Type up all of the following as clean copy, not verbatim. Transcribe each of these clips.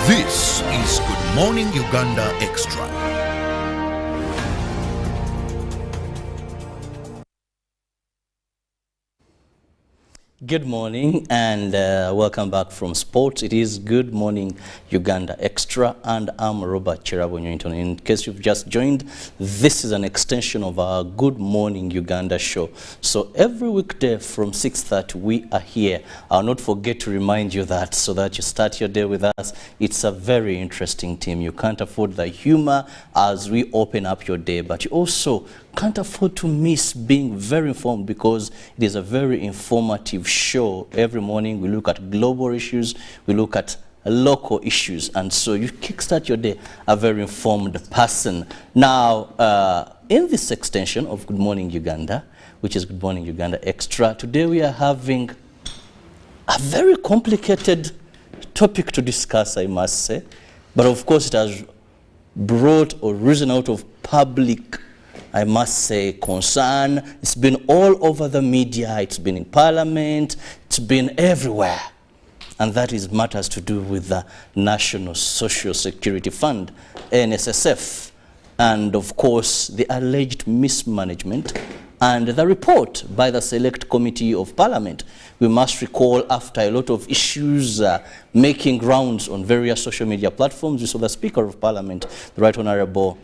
This is Good Morning Uganda Extra. Good morning and welcome back from sports. It is Good Morning Uganda Extra and I'm Robert Chirabo Newington. In case you've just joined, this is an extension of our Good Morning Uganda show. So every weekday from 6:30 we are here. I'll not forget to remind you that so that you start your day with us. It's a very interesting team. You can't afford the humor as we open up your day, but you also can't afford to miss being very informed because it is a very informative show. Every morning we look at global issues, we look at local issues, and so you kickstart your day a very informed person. Now, in this extension of Good Morning Uganda, which is Good Morning Uganda Extra, today we are having a very complicated topic to discuss, I must say, but of course it has brought or risen out of public, I must say, concern. It's been all over the media, it's been in parliament, it's been everywhere. And that is matters to do with the National Social Security Fund, NSSF, and of course the alleged mismanagement and the report by the Select Committee of Parliament. We must recall after a lot of issues making rounds on various social media platforms, we saw the Speaker of Parliament, the Right Honourable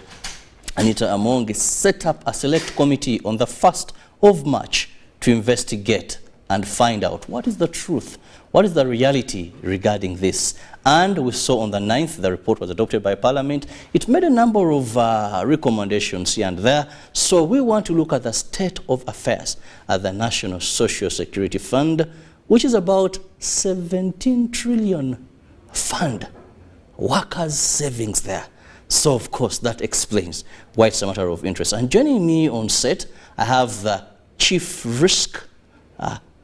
Anita Amongi, set up a select committee on the 1st of March to investigate and find out what is the truth, what is the reality regarding this. And we saw on the 9th, the report was adopted by Parliament. It made a number of recommendations here and there. So we want to look at the state of affairs at the National Social Security Fund, which is about 17 trillion fund, workers' savings there. So, of course, that explains why it's a matter of interest. And joining me on set, I have the Chief Risk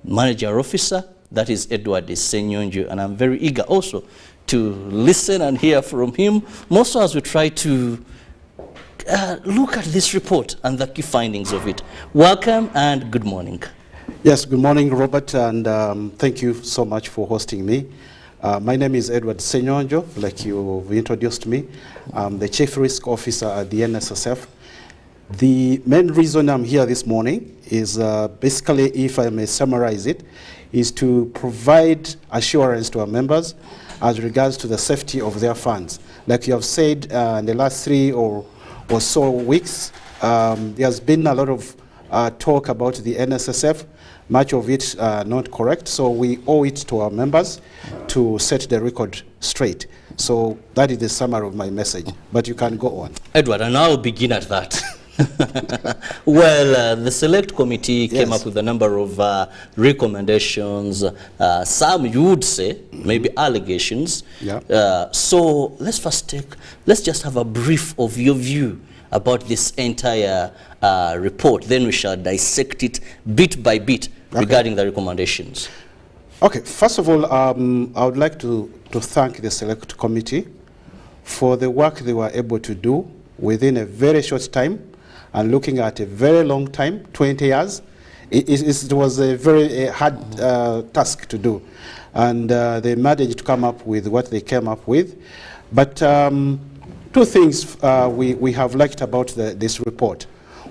Manager Officer, that is Edward Senyonjo, and I'm very eager also to listen and hear from him, mostly as we try to look at this report and the key findings of it. Welcome and good morning. Yes, good morning, Robert, and thank you so much for hosting me. My name is Edward Senyonjo, like you introduced me. I'm the Chief Risk Officer at the NSSF. The main reason I'm here this morning is basically, if I may summarize it, is to provide assurance to our members as regards to the safety of their funds. Like you have said, in the last 3 or so weeks, there's been a lot of talk about the NSSF, much of it not correct, so we owe it to our members to set the record straight. So that is the summary of my message, but you can go on. Edward, and I'll begin at that. Well, the Select Committee came up with a number of recommendations, some you would say, maybe allegations. Yeah. So let's just have a brief of your view about this entire report, then we shall dissect it bit by bit regarding the recommendations. Okay, first of all, I would like to thank the Select Committee for the work they were able to do within a very short time and looking at a very long time, 20 years. It was a very hard task to do. And they managed to come up with what they came up with. But 2 things we have liked about this report.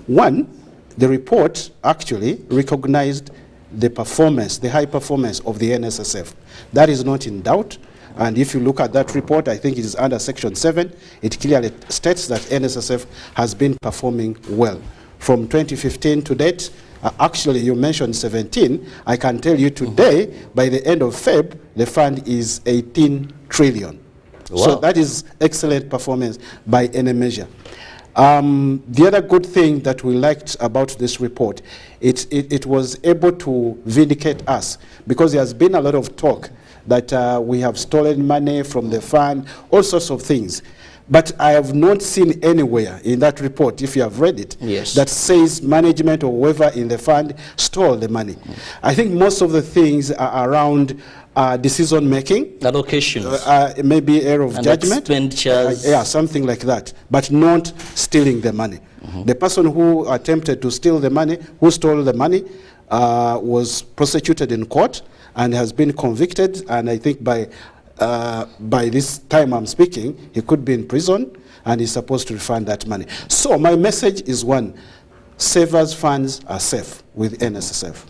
One, the report actually recognized the performance, the high performance of the NSSF. That is not in doubt. And if you look at that report, I think it is under Section 7, it clearly states that NSSF has been performing well. From 2015 to date, actually you mentioned 17, I can tell you today, by the end of Feb, the fund is 18 trillion. Wow. So that is excellent performance by any measure. The other good thing that we liked about this report, it was able to vindicate us, because there has been a lot of talk that we have stolen money from the fund, all sorts of things. But I have not seen anywhere in that report, if you have read it, that says management or whoever in the fund stole the money. I think most of the things are around decision making, allocations, maybe error of judgment, expenditures, yeah, something like that, but not stealing the money. The person who attempted to steal the money, who stole the money, was prosecuted in court and has been convicted, and I think by by this time I'm speaking, he could be in prison and he's supposed to refund that money. So my message is one, savers' funds are safe with NSSF.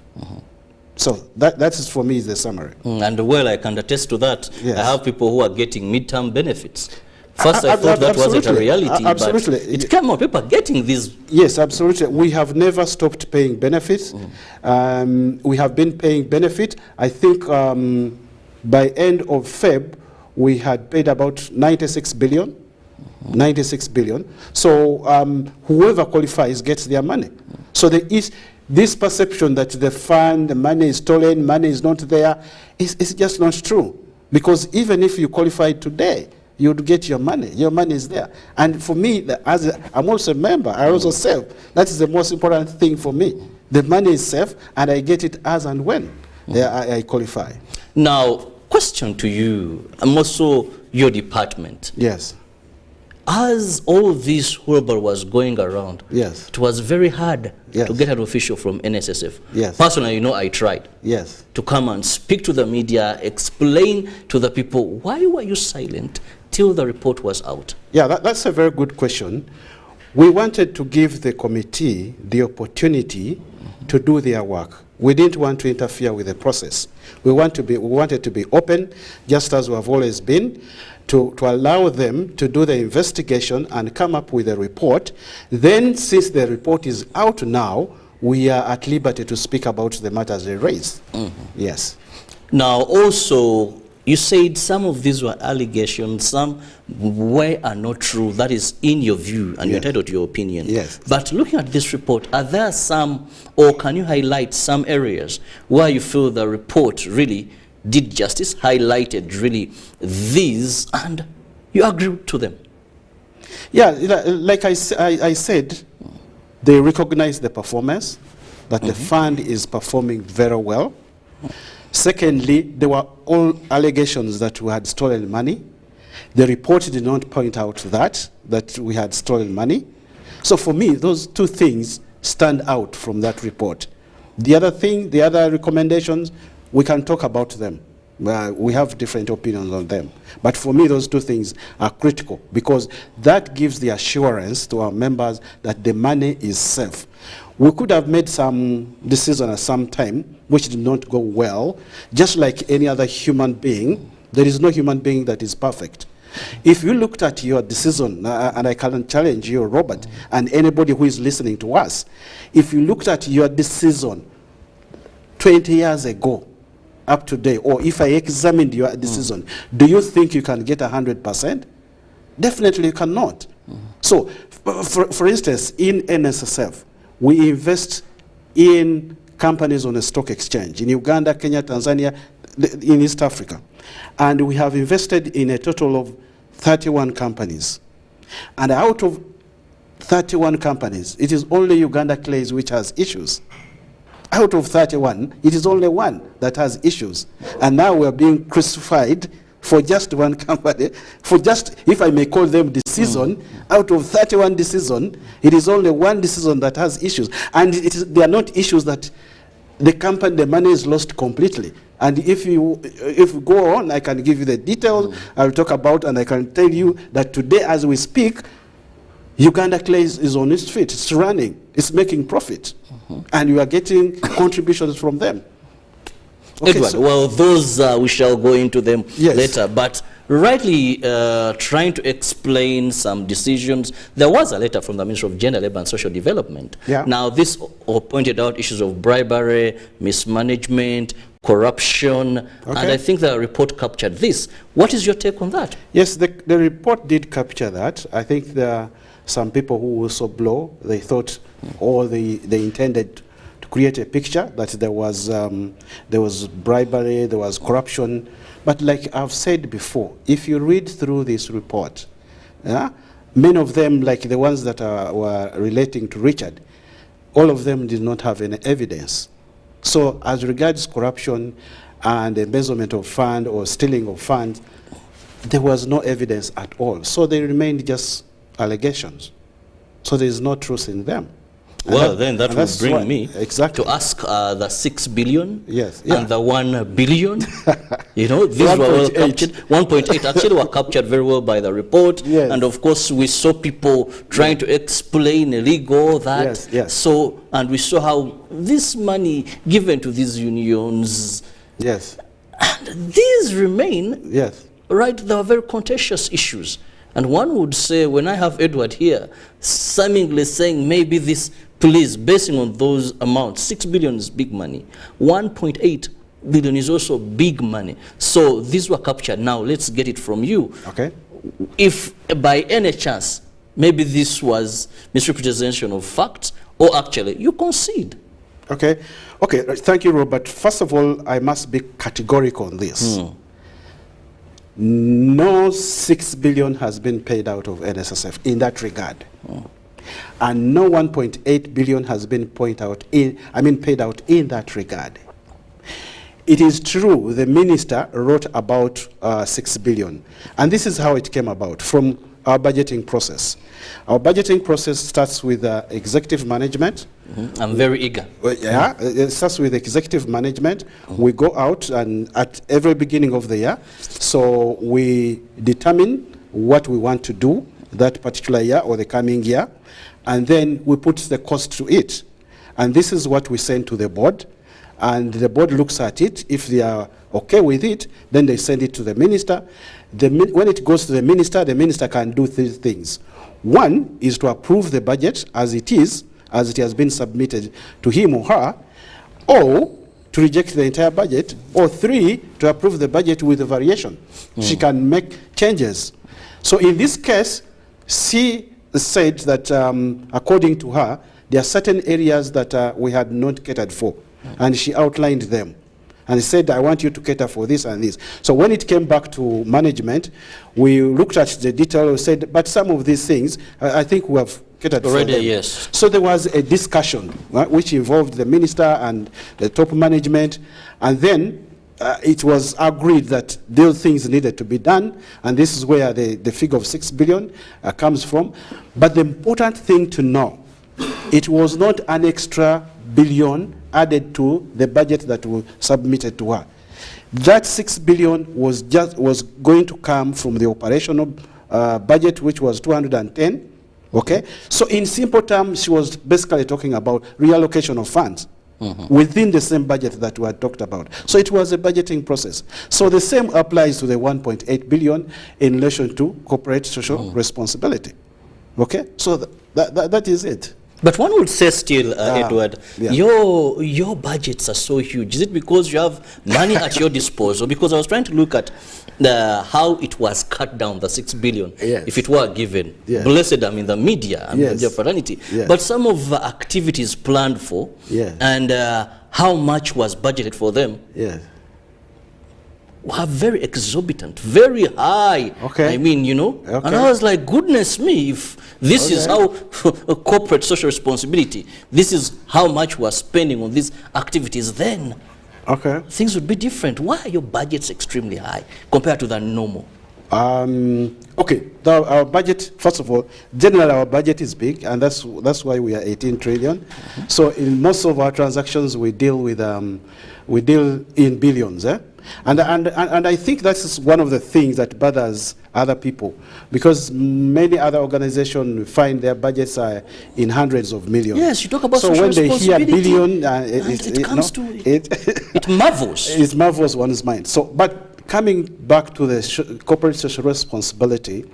So that is for me is the summary. And well, I can attest to that. Yes. I have people who are getting midterm benefits. First, I thought that absolutely. wasn't a reality, Absolutely. but it came out, people are getting these. Yes, absolutely. We have never stopped paying benefits. We have been paying benefit. I think by end of Feb, we had paid about 96 billion. 96 billion. So whoever qualifies gets their money. So there is this perception that the fund, the money is stolen, money is not there, is just not true. Because even if you qualify today, you'd get your money. Your money is there. And for me, I'm also a member, I also save. That is the most important thing for me. The money is safe, and I get it as and when I qualify. Now, question to you, and also your department. Yes. As all this horrible was going around, Yes. it was very hard Yes. to get an official from NSSF. Yes. Personally, I tried. Yes. To come and speak to the media, explain to the people, why were you silent till the report was out? Yeah, that's a very good question. We wanted to give the committee the opportunity to do their work. We didn't want to interfere with the process. We wanted to be open, just as we have always been, to allow them to do the investigation and come up with a report. Then, since the report is out now, we are at liberty to speak about the matters they raised. Yes. Now, also, you said some of these were allegations, some are not true. That is in your view, and you're entitled to your opinion. Yes. But looking at this report, are there some, or can you highlight some areas where you feel the report really did justice, highlighted really these, and you agree to them? Yeah, like I said, they recognize the performance, that the fund is performing very well. Secondly, there were all allegations that we had stolen money. The report did not point out that we had stolen money. So for me, those two things stand out from that report. The other recommendations, we can talk about them. We have different opinions on them. But for me, those two things are critical because that gives the assurance to our members that the money is safe. We could have made some decision at some time which did not go well. Just like any other human being, there is no human being that is perfect. If you looked at your decision, and I can challenge you, Robert, and anybody who is listening to us, if you looked at your decision 20 years ago, up to date, or if I examined your decision, do you think you can get 100%? Definitely you cannot. So, for instance, in NSSF, we invest in companies on a stock exchange in Uganda, Kenya, Tanzania, in East Africa. And we have invested in a total of 31 companies. And out of 31 companies, it is only Uganda Clays which has issues. Out of 31, it is only one that has issues. And now we are being crucified for just one company, for just, if I may call them decision, out of 31 decisions, it is only one decision that has issues. And they are not issues that the money is lost completely. And if you go on, I can give you the details, I'll talk about, and I can tell you that today as we speak, Uganda Clays is on its feet, it's running, it's making profit. And you are getting contributions from them. Okay, Edward, well, those we shall go into them later, but rightly trying to explain some decisions. There was a letter from the Minister of Gender, Labour and Social Development. Yeah. Now, this pointed out issues of bribery, mismanagement, corruption, and I think the report captured this. What is your take on that? Yes, the report did capture that. I think there are some people who also blow. They thought, or they intended to create a picture that there was bribery, there was corruption. But like I've said before, if you read through this report, many of them, like the ones that were relating to Richard, all of them did not have any evidence. So as regards corruption and embezzlement of fund or stealing of funds, there was no evidence at all. So they remained just allegations. So there is no truth in them. Well, then that will bring me exactly to ask the 6 billion yes, yeah. and the 1 billion. You know, these were well captured. 1.8 actually were captured very well by the report. Yes. And of course, we saw people trying to explain illegal that. Yes, yes. So, and we saw how this money given to these unions, yes, and these remain, yes, right, there are very contentious issues. And one would say, when I have Edward here, seemingly saying maybe this, please, basing on those amounts, 6 billion is big money. 1.8 billion is also big money. So these were captured. Now let's get it from you. okay. If by any chance, maybe this was misrepresentation of facts, or actually you concede. Okay, okay, thank you, Robert. First of all, I must be categorical on this. No 6 billion has been paid out of NSSF in that regard. And no 1.8 billion has been paid out in that regard. It is true the minister wrote about 6 billion. And this is how it came about from our budgeting process. Our budgeting process starts with executive management. I'm very eager. Yeah, it starts with executive management. We go out and at every beginning of the year, so we determine what we want to do that particular year or the coming year, and then we put the cost to it. And this is what we send to the board, and the board looks at it. If they are okay with it, then they send it to the minister. When it goes to the minister can do 3 things. One is to approve the budget as it is, as it has been submitted to him or her, or to reject the entire budget, or 3, to approve the budget with a variation. She can make changes. So in this case, she said that according to her, there are certain areas that we had not catered for, and she outlined them. And said, I want you to cater for this and this. So when it came back to management, we looked at the detail and said, but some of these things, I think we have catered already, for them. yes. So there was a discussion which involved the minister and the top management. And then it was agreed that those things needed to be done. And this is where the figure of 6 billion comes from. But the important thing to know, it was not an extra billion added to the budget that was submitted to her. That 6 billion was going to come from the operational budget, which was 210. Okay, so in simple terms, she was basically talking about reallocation of funds within the same budget that we had talked about. So it was a budgeting process. So the same applies to the 1.8 billion in relation to corporate social responsibility. Okay, so that is it. But one would say still, Edward, your budgets are so huge. Is it because you have money at your disposal? Because I was trying to look at how it was cut down, the 6 billion, if it were given. Blessed, I mean, the media, I mean, media fraternity. But some of the activities planned for, and how much was budgeted for them, were very exorbitant, very high. Okay. I mean, you know, and I was like, goodness me, if this is how corporate social responsibility, this is how much we're spending on these activities, then things would be different. Why are your budgets extremely high compared to the normal? Okay, our budget, first of all, generally our budget is big, and that's why we are 18 trillion. So in most of our transactions, we deal in billions. And I think that's one of the things that bothers other people, because many other organizations find their budgets are in hundreds of millions. Yes, you talk about so social when they hear billion, it marvels. It marvels one's mind. So, but coming back to the corporate social responsibility,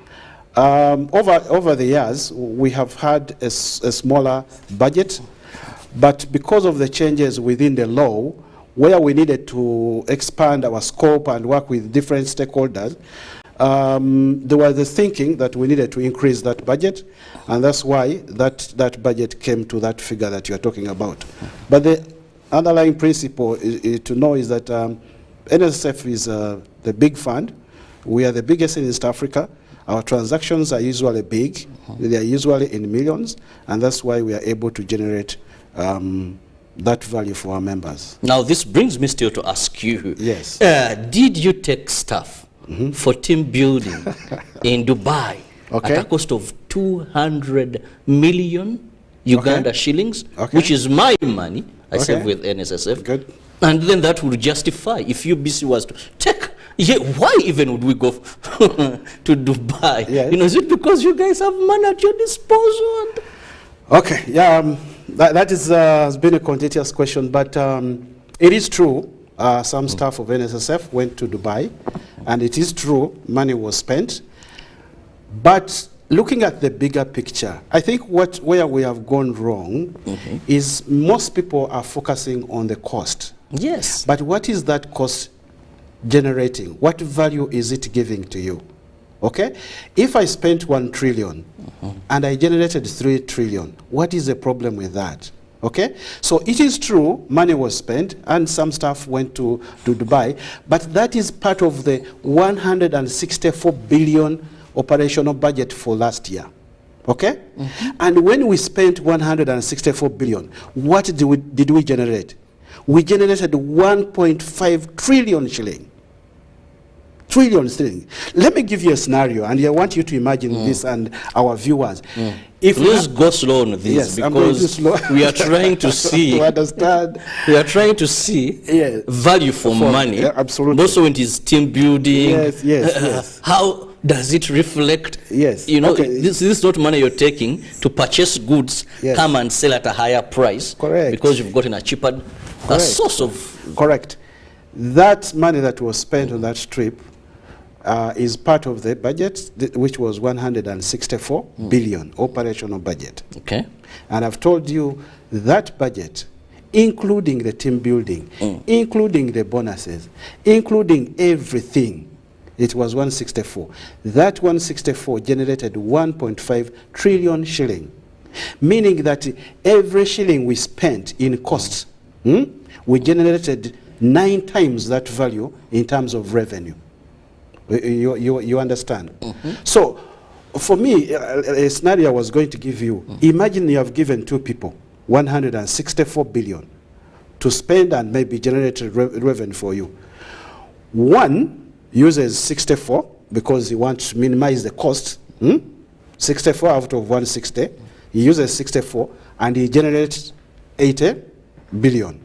over the years we have had a smaller budget, but because of the changes within the law, where we needed to expand our scope and work with different stakeholders, there was the thinking that we needed to increase that budget, and that's why that budget came to that figure that you're talking about. But the underlying principle to know is that NSSF is the big fund. We are the biggest in East Africa. Our transactions are usually big. They are usually in millions, and that's why we are able to generate that value for our members. Now, this brings me still to ask you. Yes. Did you take staff for team building in Dubai at a cost of 200 million Uganda shillings, which is my money. I save with NSSF. Good. And then that would justify if UBC was to take. Yeah, why even would we go to Dubai? Yes. You know, is it because you guys have money at your disposal? Okay, yeah, that is, has been a contentious question, but it is true. Some staff of NSSF went to Dubai, and it is true money was spent. But looking at the bigger picture, I think where we have gone wrong is most people are focusing on the cost. Yes. But what is that cost generating? What value is it giving to you? Okay? If I spent 1 trillion and I generated 3 trillion, what is the problem with that? Okay? So it is true, money was spent and some staff went to Dubai, but that is part of the 164 billion operational budget for last year. Okay? And when we spent 164 billion, what did we generate? We generated 1.5 trillion shilling. Trillion. Let me give you a scenario, and I want you to imagine this and our viewers. If Please go slow on this, yes, because we are trying to see to understand. We are trying to see value for money. Yeah, absolutely. Also, when it is team building. Yes. How does it reflect? Yes. You know, this is not money you're taking to purchase goods, Yes. come and sell at a higher price. Correct. Because you've gotten a cheaper source of. Correct. That money that was spent on that trip is part of the budget, which was 164 billion operational budget. Okay. And I've told you that budget, including the team building, including the bonuses, including everything, it was 164. That 164 generated 1.5 trillion shilling, meaning that every shilling we spent in costs, we generated 9 times that value in terms of revenue. You understand? So, for me, a scenario I was going to give you, imagine you have given 2 people 164 billion to spend and maybe generate revenue for you. One uses 64 because he wants to minimize the cost. 64 out of 160. He uses 64 and he generates 80 billion.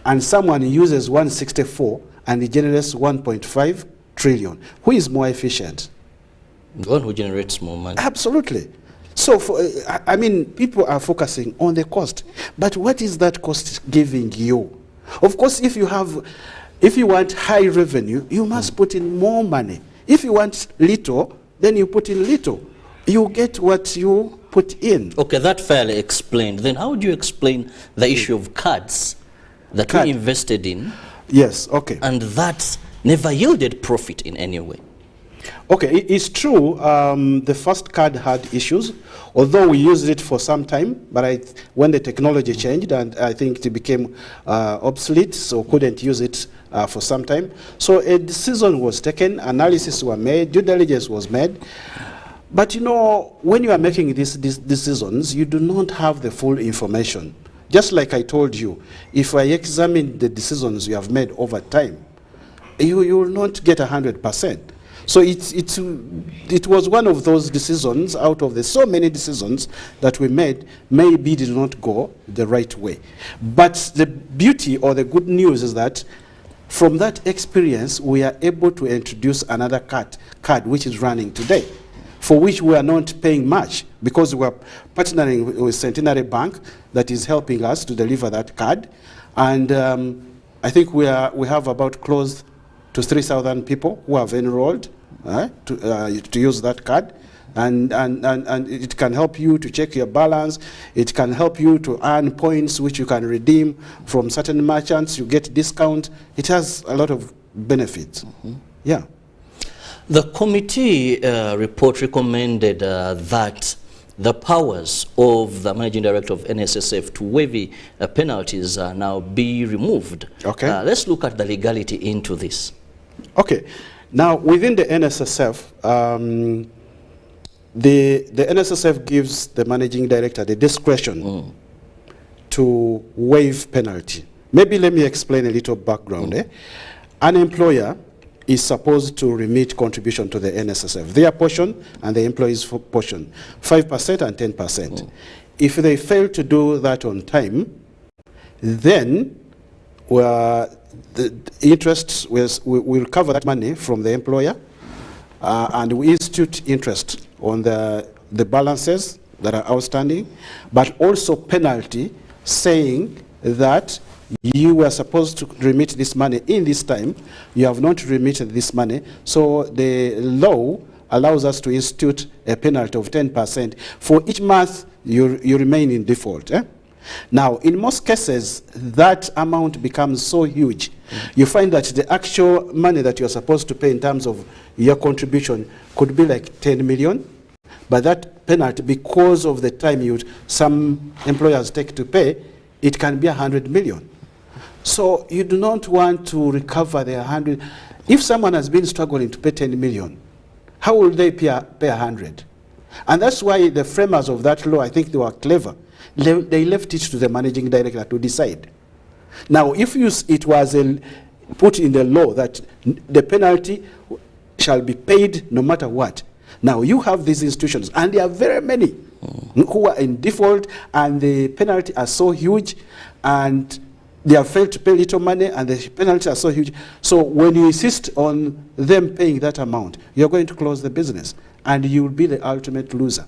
And someone uses 164 and he generates 1.5 trillion. Who is more efficient? The one who generates more money. Absolutely. So, I mean, people are focusing on the cost. But what is that cost giving you? Of course, if you want high revenue, you must put in more money. If you want little, then you put in little. You get what you put in. Okay, that fairly explained. Then how do you explain the issue of cards that we invested in? Yes, okay. And that never yielded profit in any way. Okay, it's true. The first card had issues, although we used it for some time. But when the technology changed, and I think it became obsolete, so couldn't use it for some time. So a decision was taken, analysis were made, due diligence was made. But you know, when you are making these decisions, you do not have the full information. Just like I told you, if I examine the decisions you have made over time, you will not get 100%. So it was one of those decisions out of the so many decisions that we made, maybe did not go the right way. But the beauty or the good news is that from that experience, we are able to introduce another card which is running today, for which we are not paying much because we are partnering with Centenary Bank that is helping us to deliver that card. And I think we have about close to 3,000 people who have enrolled to use that card. And it can help you to check your balance. It can help you to earn points which you can redeem from certain merchants. You get discount. It has a lot of benefits. Yeah. The committee report recommended that the powers of the managing director of NSSF to waive penalties now be removed. Okay. Let's look at the legality into this. Okay. Now, within the NSSF, the NSSF gives the managing director the discretion to waive penalty. Maybe let me explain a little background. An employer is supposed to remit contribution to the NSSF, their portion and the employee's portion, 5% and 10%. if they fail to do that on time, then the interest we recover that money from the employer, and we institute interest on the balances that are outstanding, but also penalty saying that you were supposed to remit this money in this time, you have not remitted this money, so the law allows us to institute a penalty of 10% for each month you remain in default. Now, in most cases, that amount becomes so huge. You find that the actual money that you're supposed to pay in terms of your contribution could be like 10 million, but that penalty, because of the time some employers take to pay, it can be 100 million. So you do not want to recover the 100. If someone has been struggling to pay 10 million, how will they pay 100? And that's why the framers of that law, I think they were clever. They left it to the managing director to decide. Now, if it was put in the law that the penalty shall be paid no matter what, now you have these institutions, and there are very many who are in default, and the penalty are so huge, and they have failed to pay little money, and the penalties are so huge. So when you insist on them paying that amount, you're going to close the business, and you will be the ultimate loser.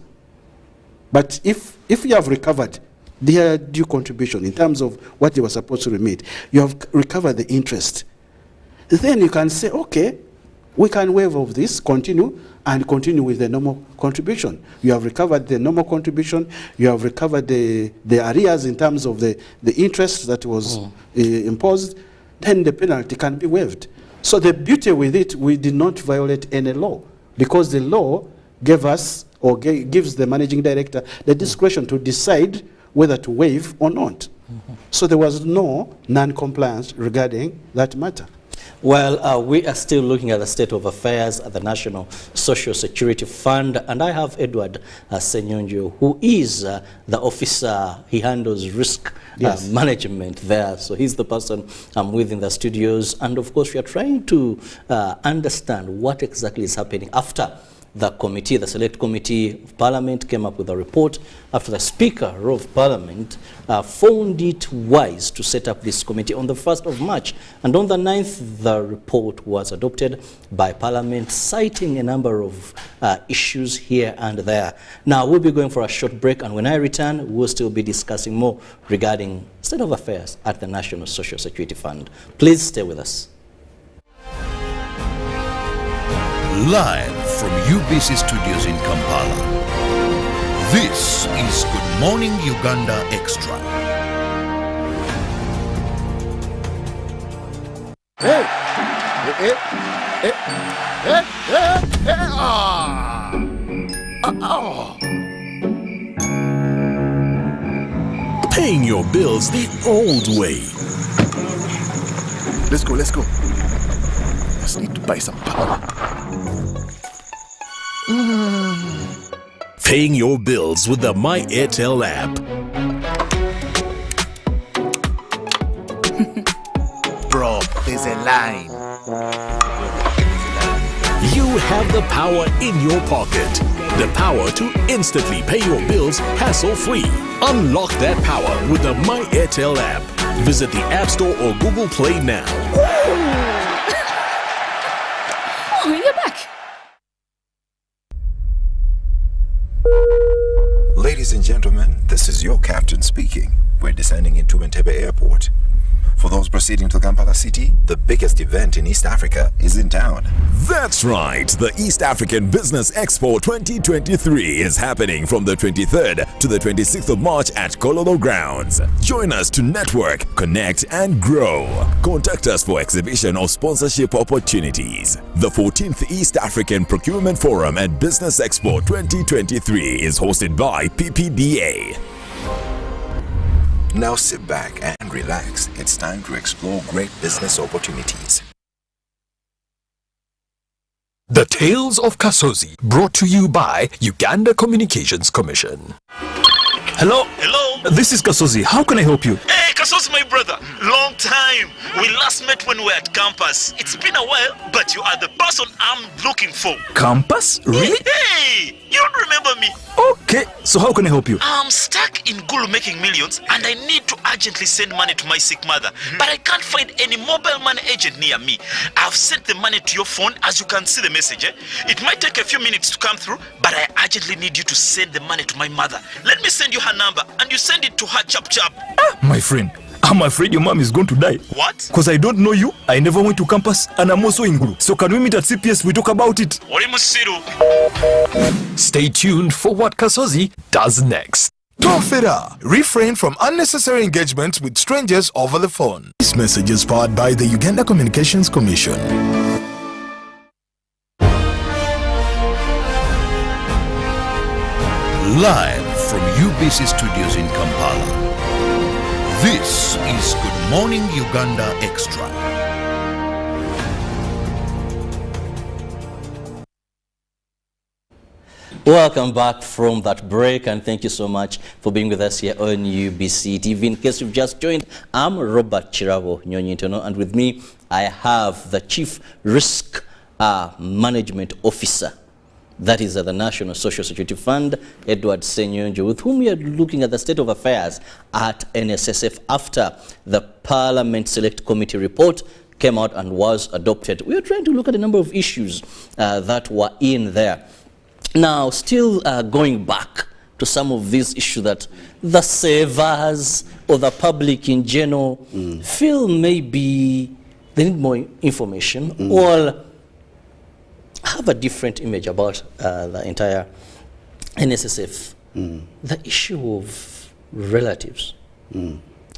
But if you have recovered their due contribution in terms of what they were supposed to remit, you have recovered the interest, then you can say, okay, we can waive off this, continue with the normal contribution. You have recovered the normal contribution, you have recovered the arrears in terms of the interest that was imposed, then the penalty can be waived. So the beauty with it, we did not violate any law, because the law gave us, or gives the managing director the discretion to decide whether to waive or not. So there was no non-compliance regarding that matter. Well, we are still looking at the state of affairs at the National Social Security Fund, and I have Edward Senyonjo, who is the officer. He handles risk management there. So he's the person within the studios, and of course we are trying to understand what exactly is happening after the committee, the Select Committee of Parliament, came up with a report after the Speaker of Parliament found it wise to set up this committee on the 1st of March. And on the 9th, the report was adopted by Parliament, citing a number of issues here and there. Now, we'll be going for a short break, and when I return, we'll still be discussing more regarding state of affairs at the National Social Security Fund. Please stay with us. Live from UBC Studios in Kampala, this is Good Morning Uganda Extra. Hey! Paying your bills the old way. Let's go. Just need to buy some power. Paying your bills with the My Airtel app. Bro, there's a line. You have the power in your pocket. The power to instantly pay your bills hassle-free. Unlock that power with the My Airtel app. Visit the App Store or Google Play now. Oh, you're back. Ladies and gentlemen, this is your captain speaking. We're descending into Entebbe Airport. For those proceeding to Kampala City, the biggest event in East Africa is in town. That's right. The East African Business Expo 2023 is happening from the 23rd to the 26th of March at Kololo Grounds. Join us to network, connect, and grow. Contact us for exhibition or sponsorship opportunities. The 14th East African Procurement Forum and Business Expo 2023 is hosted by PPDA. Now sit back and relax. It's time to explore great business opportunities. The Tales of Kasozi, brought to you by Uganda Communications Commission. Hello? This is Kasozi. How can I help you? Hey, Kaso's my brother. Long time. We last met when we were at campus. It's been a while, but you are the person I'm looking for. Campus? Really? Hey! You don't remember me? Okay, so how can I help you? I'm stuck in Gulu making millions and I need to urgently send money to my sick mother. But I can't find any mobile money agent near me. I've sent the money to your phone, as you can see the message. It might take a few minutes to come through, but I urgently need you to send the money to my mother. Let me send you her number and you send it to her chap chap. My friend, I'm afraid your mom is going to die. What? Because I don't know you, I never went to campus, and I'm also in Gulu. So can we meet at CPS, we talk about it? Oli musiru. Stay tuned for what Kasozi does next. Tofera. Refrain from unnecessary engagements with strangers over the phone. This message is powered by the Uganda Communications Commission. Live from UBC Studios in Kampala. This is Good Morning Uganda Extra. Welcome back from that break, and thank you so much for being with us here on UBC TV. In case you've just joined, I'm Robert Chirabo Nyonyintono, and with me I have the Chief Risk Management Officer, that is the National Social Security Fund, Edward Senyonjo, with whom we are looking at the state of affairs at NSSF after the Parliament Select Committee report came out and was adopted. We are trying to look at a number of issues that were in there. Now, still going back to some of these issues that the savers or the public in general feel maybe they need more information or have a different image about the entire NSSF. The issue of relatives.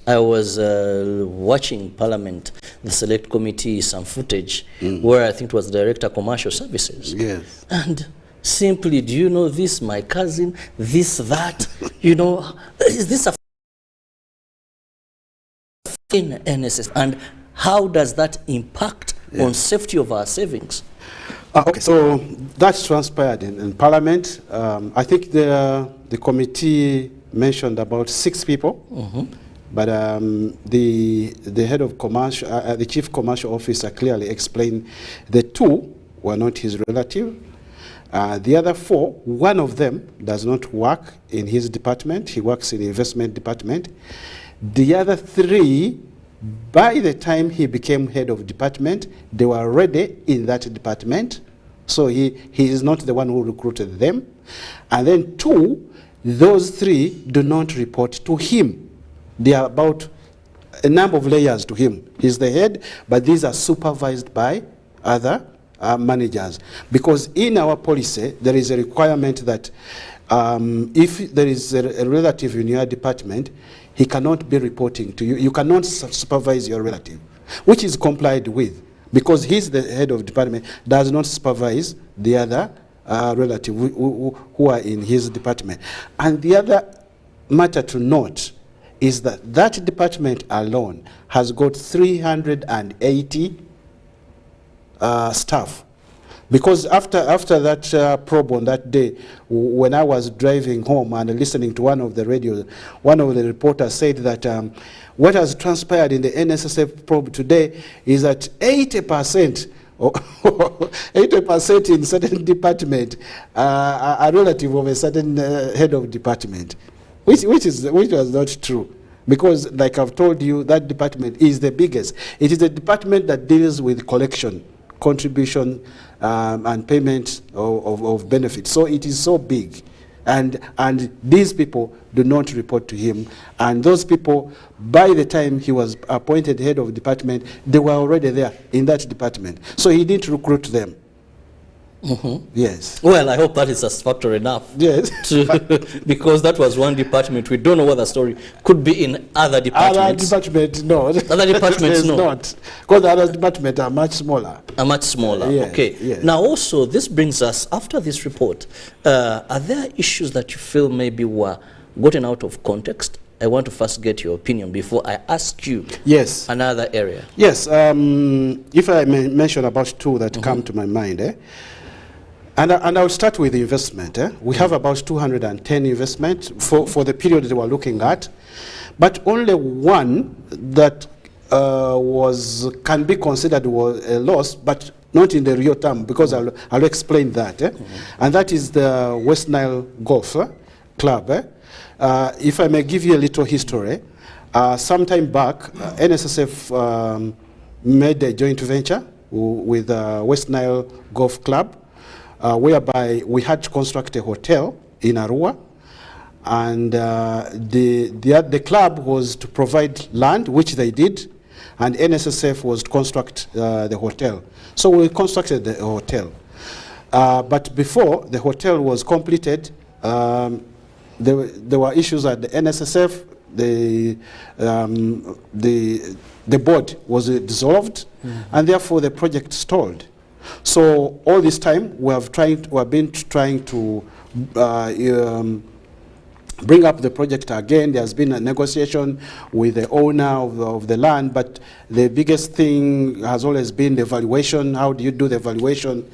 I was watching Parliament, the Select Committee, some footage where I think it was Director of Commercial Services. Yes. And simply, do you know this, my cousin, this, that, you know, is this a in NSS? And how does that impact on safety of our savings? Okay, so that's transpired in Parliament. I think the committee mentioned about 6 people, but the head of commercial, the chief commercial officer clearly explained the 2 were not his relative. The other 4, one of them does not work in his department. He works in the investment department. The other 3, by the time he became head of department, they were already in that department. So he is not the one who recruited them. And then 2, those 3 do not report to him. They are about a number of layers to him. He's the head, but these are supervised by other managers. Because in our policy, there is a requirement that if there is a relative in your department, he cannot be reporting to you. You cannot supervise your relative, which is complied with, because he's the head of department, does not supervise the other relative who are in his department. And the other matter to note is that that department alone has got 380 staff. Because after that probe on that day, when I was driving home and listening to one of the radios, one of the reporters said that what has transpired in the NSSF probe today is that 80% 80% in certain department are relative of a certain head of department, which was not true. Because, like I've told you, that department is the biggest. It is the department that deals with collection, contribution, and payment of benefits. So it is so big. And these people do not report to him. And those people, by the time he was appointed head of department, they were already there in that department. So he didn't recruit them. Yes. Well, I hope that is satisfactory enough. Yes. Because that was one department. We don't know what the story could be in other departments. Other departments, no. Other departments, no. Not. Because the other departments are much smaller. Are much smaller. Yes, okay. yes. Now, also, this brings us, after this report, are there issues that you feel maybe were gotten out of context? I want to first get your opinion before I ask you another area. Yes. If I may mention about 2 that come to my mind, And I'll start with the investment. We have about 210 investment for the period that we're looking at, but only 1 that can be considered was a loss, but not in the real term, because I'll explain that. And that is the West Nile Golf Club. If I may give you a little history, sometime back, NSSF made a joint venture with West Nile Golf Club, whereby we had to construct a hotel in Arua, and the club was to provide land, which they did, and NSSF was to construct the hotel. So we constructed the hotel. But before the hotel was completed, there were issues at the NSSF. The board was dissolved, and therefore the project stalled. So all this time we have been trying to bring up the project again. There's been a negotiation with the owner of the land, but the biggest thing has always been the valuation. How do you do the valuation?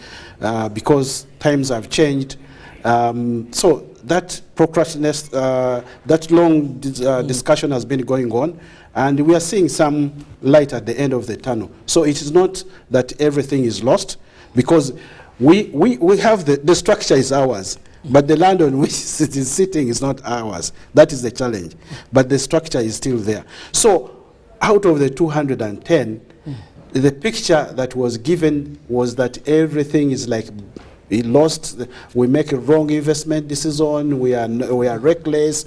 Because times have changed. So that procrastination, that long discussion has been going on, and we are seeing some light at the end of the tunnel. So it is not that everything is lost, because we have the structure is ours, but the land on which it is sitting is not ours. That is the challenge. But the structure is still there. So out of the 210, the picture that was given was that everything is like we lost, we make a wrong investment decision, we are reckless.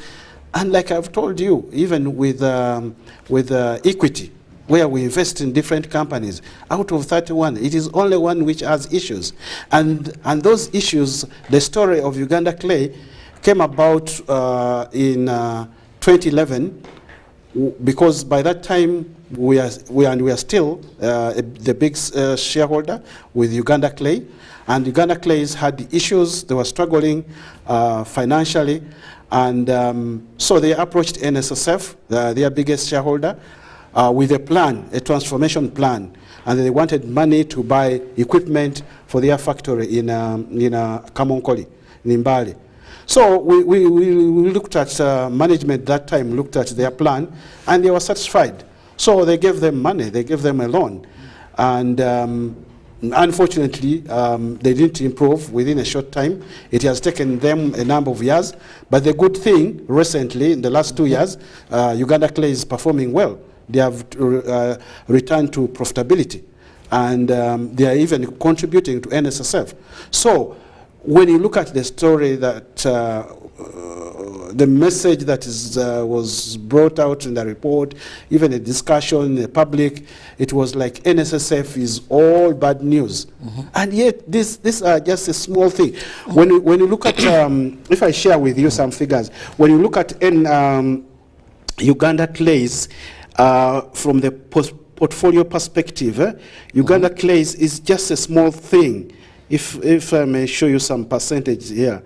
And like I've told you, even with equity, where we invest in different companies, out of 31, it is only one which has issues. And those issues, the story of Uganda Clay came about in 2011, because by that time we are still the big shareholder with Uganda Clay, and Uganda Clays had issues. They were struggling financially, and so they approached NSSF, their biggest shareholder, with a plan, a transformation plan, and they wanted money to buy equipment for their factory in Kamonkoli, in Mbale. So we looked at management that time, looked at their plan, and they were satisfied. So they gave them money, they gave them a loan, and unfortunately, they didn't improve within a short time. It has taken them a number of years, but the good thing recently, in the last 2 years, Uganda Clay is performing well. They have returned to profitability, and they are even contributing to NSSF. So when you look at the story that the message that was brought out in the report, even a discussion in the public, it was like NSSF is all bad news. And yet these are just a small thing. When you look at, if I share with you some figures, when you look at Uganda Clays, from the portfolio perspective, Uganda Clays is just a small thing. If I may show you some percentage here.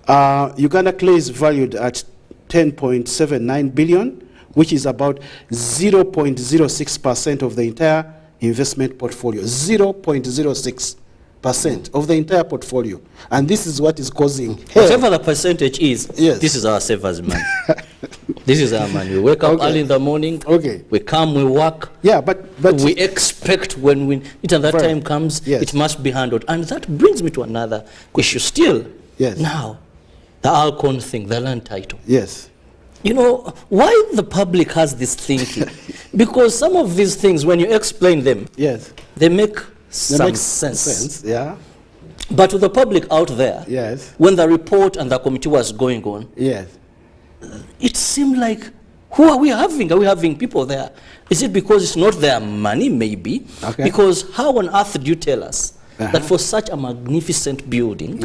Uganda Clay is valued at 10.79 billion, which is about 0.06% of the entire investment portfolio. 0.06% of the entire portfolio. And this is what is causing whatever the percentage is, yes. This is our savers' money. This is our money. We wake up early in the morning, we come, we work. Yeah, but we expect when that time comes, it must be handled. And that brings me to another issue still. Yes. Now, the Alcon thing, the land title. Yes. You know, why the public has this thinking? Because some of these things, when you explain them, yes, they make some sense. Yeah. But to the public out there, yes, when the report and the committee was going on, yes, it seemed like, who are we having? Are we having people there? Is it because it's not their money, maybe? Okay. Because how on earth do you tell us that for such a magnificent building,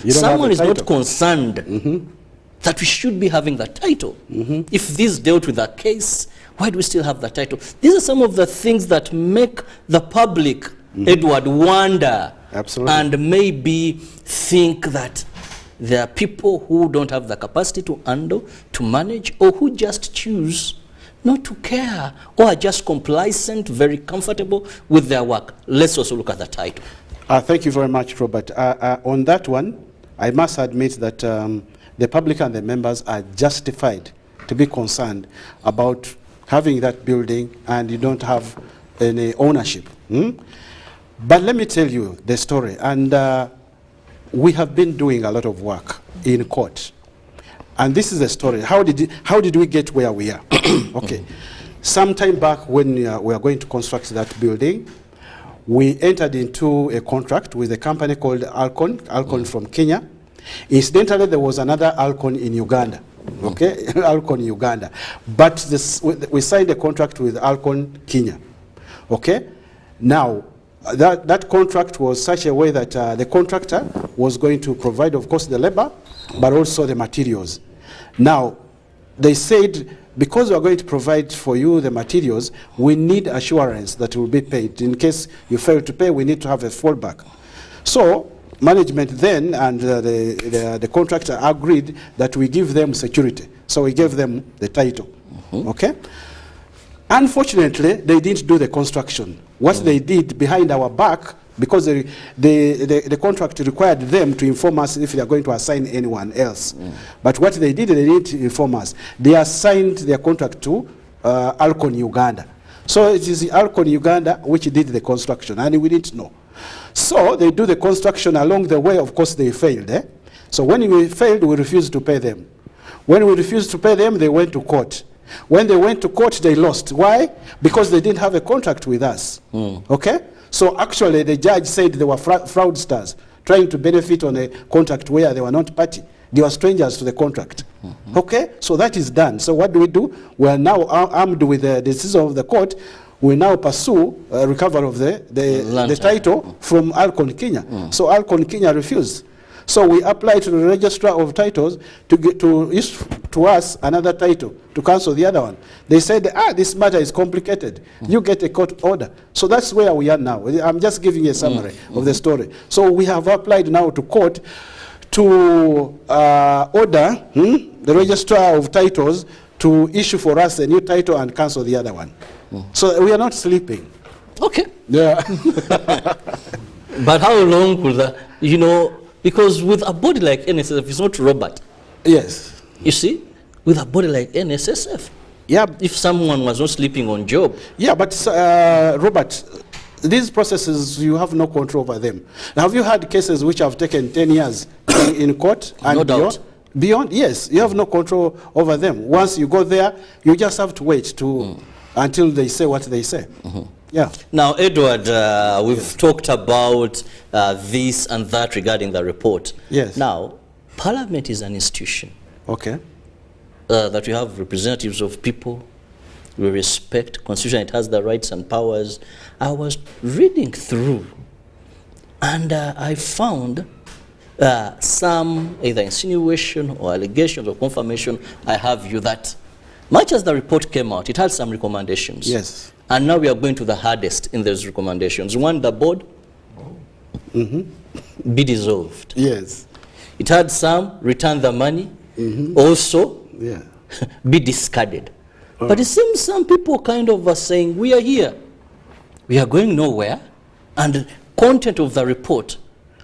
someone is not concerned that we should be having the title? If this dealt with a case, why do we still have the title? These are some of the things that make the public, Edward, wonder. Absolutely. And maybe think that there are people who don't have the capacity to handle, to manage, or who just choose not to care, or are just complacent, very comfortable with their work. Let's also look at the title. Thank you very much, Robert. On that one, I must admit that the public and the members are justified to be concerned about having that building and you don't have any ownership. But let me tell you the story. And we have been doing a lot of work in court. And this is the story. How did we get where we are? Okay. Some time back when we are going to construct that building, we entered into a contract with a company called Alcon from Kenya. Incidentally, there was another Alcon in Uganda. Okay, Alcon Uganda. But we signed a contract with Alcon Kenya. Okay. Now, that contract was such a way that the contractor was going to provide, of course, the labor, but also the materials. Now, they said, because we are going to provide for you the materials, we need assurance that will be paid. In case you fail to pay, we need to have a fallback. So, management then and the contractor agreed that we give them security. So we gave them the title. Okay? Unfortunately, they didn't do the construction. What they did behind our back, because the contract required them to inform us if they are going to assign anyone else. But what they didn't inform us. They assigned their contract to Alcon Uganda. So it is Alcon Uganda which did the construction, and we didn't know. So they do the construction. Along the way, of course, they failed. So when we failed, we refused to pay them. When we refused to pay them, they went to court. When they went to court, they lost. Why? Because they didn't have a contract with us. Okay? So actually, the judge said they were fraudsters, trying to benefit on a contract where they were not party. They were strangers to the contract. Okay? So that is done. So what do? We are now armed with the decision of the court. We now pursue recovery of the title from Alcon Kenya. So Alcon Kenya refused. So we applied to the registrar of titles to issue to us another title to cancel the other one. They said, this matter is complicated. You get a court order. So that's where we are now. I'm just giving you a summary of the story. So we have applied now to court to order the registrar of titles to issue for us a new title and cancel the other one. So we are not sleeping. Okay. Yeah. But how long will that, because with a body like NSSF, it's not Robert. Yes. You see, with a body like NSSF, yeah. If someone was not sleeping on job. Yeah, but Robert, these processes, you have no control over them. Now, have you had cases which have taken 10 years in court? And no doubt. Beyond, yes, you have no control over them. Once you go there, you just have to wait until they say what they say. Yeah. Now, Edward, we've talked about this and that regarding the report. Yes. Now, Parliament is an institution. Okay. That we have representatives of people. We respect Constitution. It has the rights and powers. I was reading through, and I found some either insinuation or allegations or confirmation. I have you that much as the report came out, it had some recommendations. Yes. And now we are going to the hardest in those recommendations. One, the board be dissolved. Yes. It had some return the money, also be discarded. But it seems some people kind of are saying, we are here, we are going nowhere, and the content of the report,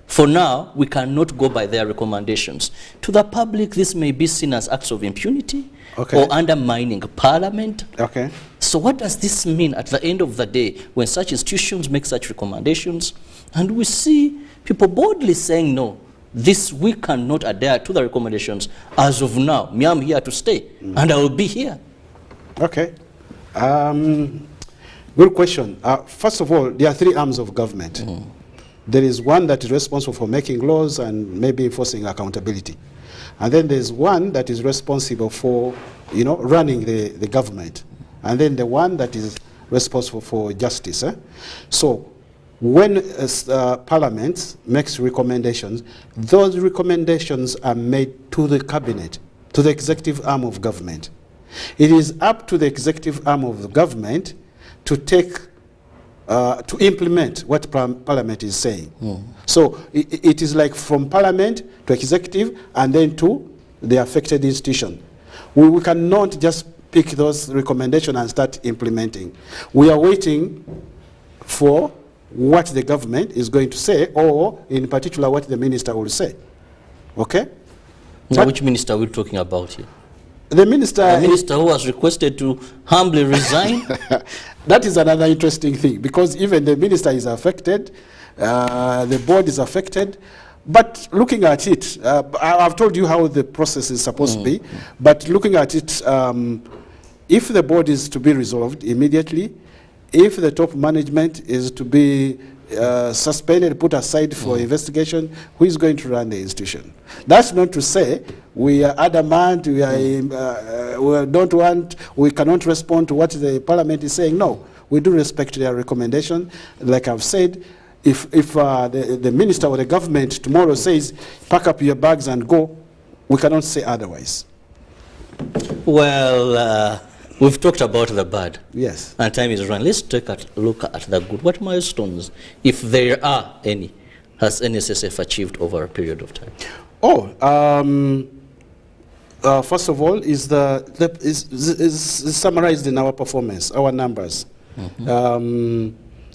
for now, we cannot go by their recommendations. To the public, this may be seen as acts of impunity or undermining Parliament. Okay. So what does this mean at the end of the day when such institutions make such recommendations and we see people boldly saying, no, this we cannot adhere to the recommendations as of now. Me, I'm here to stay and I will be here. Okay. Good question. First of all, there are three arms of government. There is one that is responsible for making laws and maybe enforcing accountability. And then there's one that is responsible for, running the government. And then the one that is responsible for justice. So when Parliament makes recommendations, those recommendations are made to the cabinet, to the executive arm of government. It is up to the executive arm of the government to to implement what Parliament is saying. So it is like from Parliament to executive and then to the affected institution. We cannot just pick those recommendations and start implementing. We are waiting for what the government is going to say, or in particular what the minister will say. Okay? Now, which minister are we talking about here? The minister who was requested to humbly resign. That is another interesting thing, because even the minister is affected, the board is affected. But looking at it, I've told you how the process is supposed to be, but looking at it, if the board is to be resolved immediately, if the top management is to be suspended, put aside for investigation, who is going to run the institution? That's not to say we are adamant, we cannot respond to what the parliament is saying. No, we do respect their recommendation. Like I've said, if the minister or the government tomorrow says, pack up your bags and go, we cannot say otherwise. Well, we've talked about the bad. Yes. And time is run. Let's take a look at the good. What milestones, if there are any, has NSSF achieved over a period of time? First of all, is summarized in our performance, our numbers.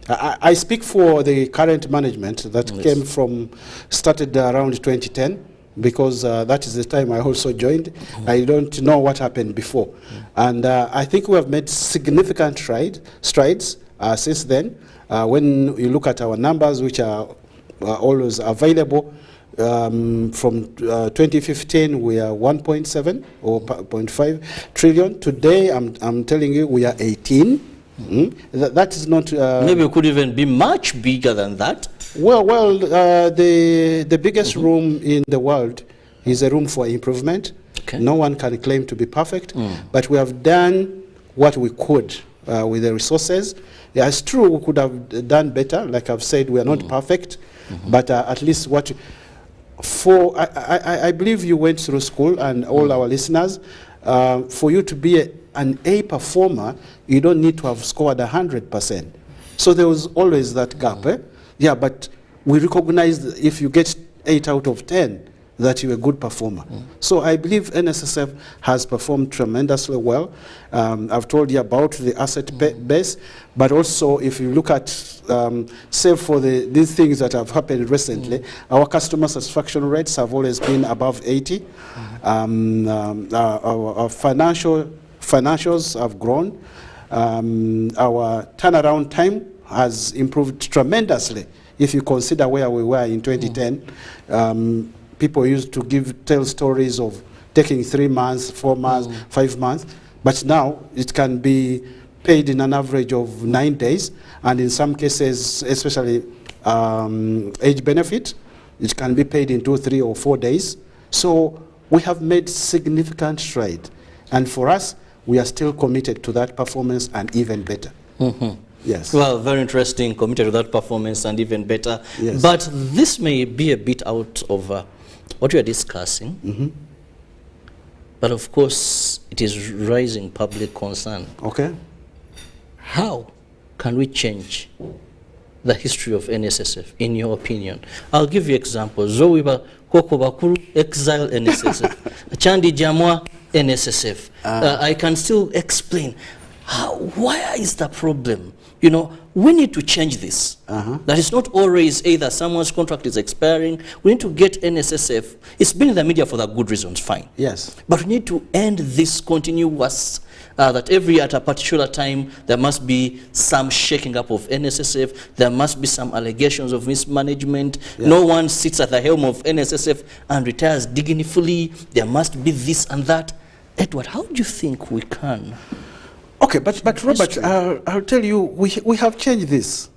I speak for the current management that started around 2010, because that is the time I also joined. I don't know what happened before. And I think we have made significant strides since then. When you look at our numbers, which are always available, from 2015, we are 1.7 or 0.5 trillion. Today, I'm telling you, we are 18. That is not... Maybe it could even be much bigger than that. Well, the biggest room in the world is a room for improvement. Okay. No one can claim to be perfect, but we have done what we could with the resources. Yeah, it's true, we could have done better. Like I've said, we are not perfect, but at least I believe you went through school, and all our listeners, for you to be an A performer, you don't need to have scored 100%. So there was always that gap. Yeah, but we recognize that if you get 8 out of 10, that you're a good performer. So I believe NSSF has performed tremendously well. I've told you about the asset base, but also if you look at, save for these things that have happened recently, our customer satisfaction rates have always been above 80. Our financials have grown. Our turnaround time has improved tremendously. If you consider where we were in 2010, people used to tell stories of taking 3 months, 4 months, 5 months, but now it can be paid in an average of 9 days, and in some cases, especially age benefit, it can be paid in 2, 3, or 4 days. So we have made significant stride, and for us, we are still committed to that performance and even better. Yes. Well, very interesting, committed to that performance and even better. Yes. But this may be a bit out of what we are discussing. But of course, it is raising public concern. Okay. How can we change the history of NSSF, in your opinion? I'll give you examples. Zowiba Kokobakuru, exile NSSF. Chandi Jamwa, NSSF. I can still explain. Why is the problem? You know, we need to change this. That is not always either someone's contract is expiring. We need to get NSSF. It's been in the media for the good reasons, fine. Yes. But we need to end this continuous, that at a particular time, there must be some shaking up of NSSF. There must be some allegations of mismanagement. Yeah. No one sits at the helm of NSSF and retires dignifiedly. There must be this and that. Edward, how do you think we can? Okay, but Robert, I'll tell you, we have changed this.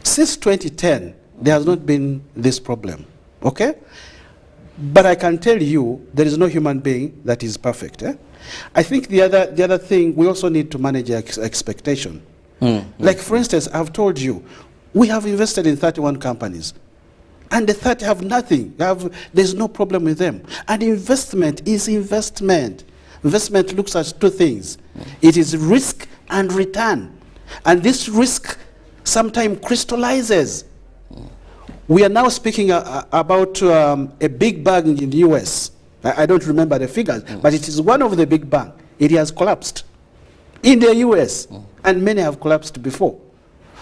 Since 2010, there has not been this problem, okay? But I can tell you, there is no human being that is perfect. I think the other thing, we also need to manage expectation. Like, for instance, I've told you, we have invested in 31 companies, and the 30 have nothing. There's no problem with them. And investment is investment. Investment looks at 2 things. It is risk and return. And this risk sometimes crystallizes. We are now speaking about a big bank in the US. I don't remember the figures, but it is one of the big banks. It has collapsed in the US, and many have collapsed before.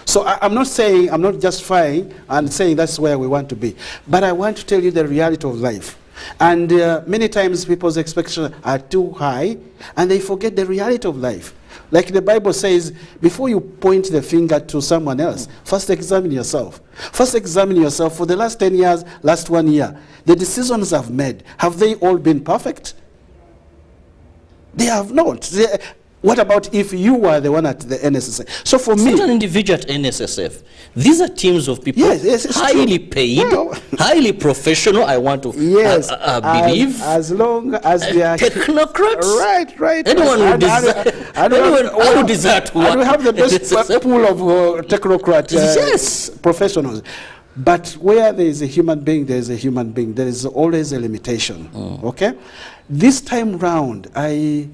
So I'm not justifying and saying that's where we want to be. But I want to tell you the reality of life. And many times people's expectations are too high and they forget the reality of life. Like the Bible says, before you point the finger to someone else, first examine yourself. First examine yourself for the last 10 years, last 1 year. The decisions I've made, have they all been perfect? They have not. What about if you were the one at the NSSF? So for me, not an individual at NSSF. These are teams of people, yes, highly paid, highly professional. I want to believe. As long as they are technocrats. Right. Anyone who desire to work. And we have the best pool of technocrat professionals. But where there is a human being, there is a human being. There is always a limitation. Okay. This time round, I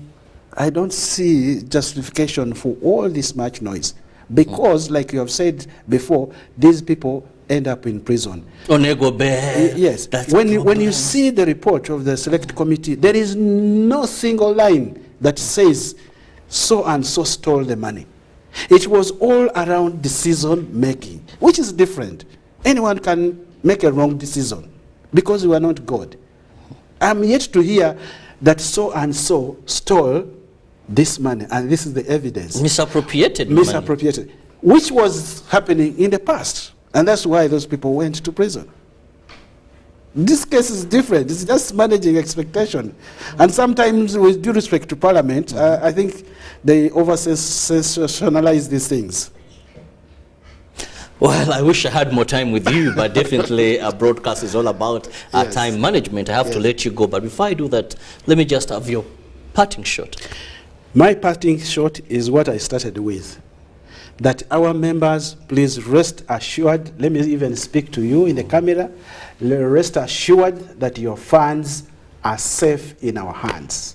don't see justification for all this much noise because, like you have said before, these people end up in prison. Yes. When you see the report of the select committee, there is no single line that says so and so stole the money. It was all around decision making, which is different. Anyone can make a wrong decision because we are not God. I'm yet to hear that so and so stole this money, and this is the evidence. Misappropriated, which was happening in the past, and that's why those people went to prison. This case is different. It's just managing expectation, and sometimes, with due respect to Parliament, I think they over-sensationalize these things. Well, I wish I had more time with you, but definitely a broadcast is all about time management. I have to let you go, but before I do that, let me just have your parting shot. My parting shot is what I started with, that our members, please rest assured, let me even speak to you in the camera, rest assured that your funds are safe in our hands.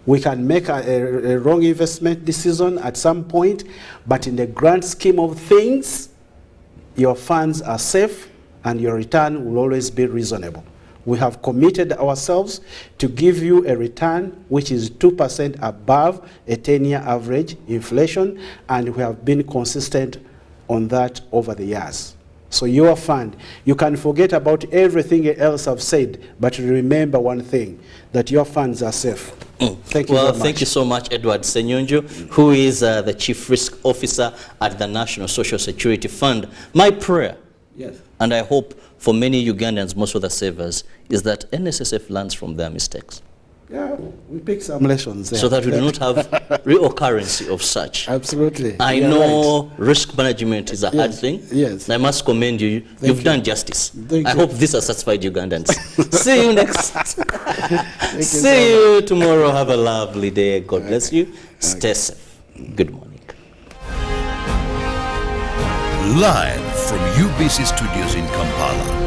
We can make a wrong investment decision at some point, but in the grand scheme of things, your funds are safe and your return will always be reasonable. We have committed ourselves to give you a return which is 2% above a 10-year average inflation, and we have been consistent on that over the years. So your fund, you can forget about everything else I've said, but remember one thing, that your funds are safe. Thank you very much. Thank you so much, Edward Senyonjo, who is the Chief Risk Officer at the National Social Security Fund. My prayer, and I hope for many Ugandans, most of the savers, is that NSSF learns from their mistakes. Yeah, we pick some lessons there. So that we do not have reoccurrence of such. Absolutely. I know risk management is a hard thing. Yes. I must commend you. You've done justice. Thank I you. hope this has satisfied Ugandans. See you next. See you tomorrow. Have a lovely day. God bless you. Stay safe. Good morning. Live from UBC Studios in Kampala.